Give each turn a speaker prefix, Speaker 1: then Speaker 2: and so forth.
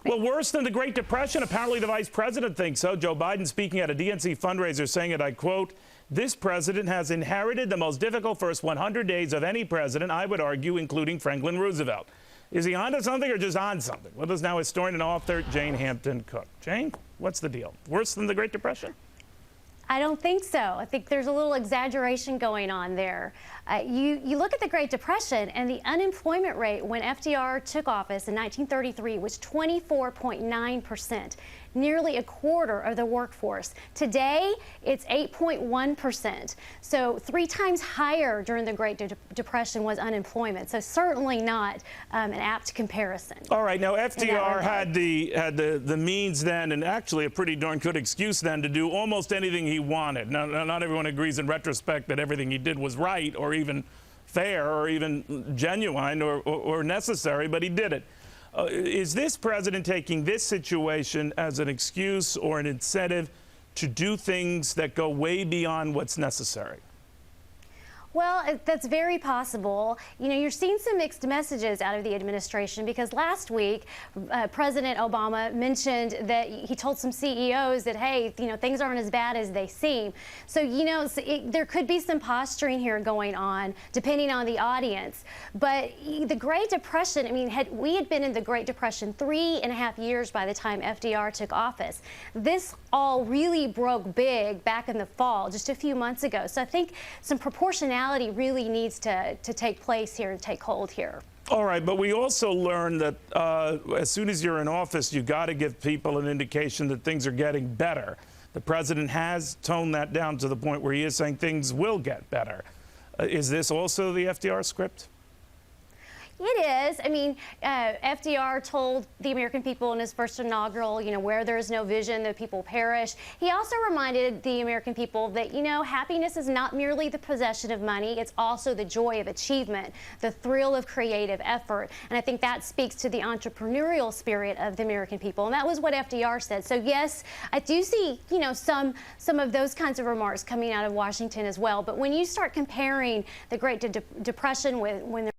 Speaker 1: Well, worse than the Great Depression? Apparently the vice president thinks so. Joe Biden speaking at a DNC fundraiser saying, and I quote, "This president has inherited the most difficult first 100 days of any president, I would argue, including Franklin Roosevelt." Is he onto something or just on something? With us now historian and author Jane Hampton Cook. Jane, what's the deal? Worse than the Great Depression?
Speaker 2: I don't think so. I think there's a little exaggeration going on there. You look at the Great Depression, and the unemployment rate when FDR took office in 1933 was 24.9%, nearly a quarter of the workforce. Today, it's 8.1%. So 3 times higher during the Great Depression was unemployment. So certainly not an apt comparison.
Speaker 1: All right, now FDR had the means then, and actually a pretty darn good excuse then, to do almost anything he wanted. Now, not everyone agrees in retrospect that everything he did was right or even fair or even genuine or necessary, but he did it. Is this president taking this situation as an excuse or an incentive to do things that go way beyond what's necessary?
Speaker 2: Well, that's very possible. You know, you're seeing some mixed messages out of the administration because last week, President Obama mentioned that he told some CEOs that, hey, you know, things aren't as bad as they seem. So, you know, there could be some posturing here going on, depending on the audience. But the Great Depression, I mean, we had been in the Great Depression 3.5 years by the time FDR took office. This all really broke big back in the fall, just a few months ago. So I think some proportionality really needs to take place here and take hold here.
Speaker 1: All right, but we also learned that as soon as you're in office, you got to give people an indication that things are getting better. The president has toned that down to the point where he is saying things will get better. Is this also the FDR script?
Speaker 2: It is. I mean, FDR told the American people in his first inaugural, you know, where there is no vision, the people perish. He also reminded the American people that, you know, happiness is not merely the possession of money, it's also the joy of achievement, the thrill of creative effort. And I think that speaks to the entrepreneurial spirit of the American people. And that was what FDR said. So yes, I do see, you know, some of those kinds of remarks coming out of Washington as well. But when you start comparing the Great Depression when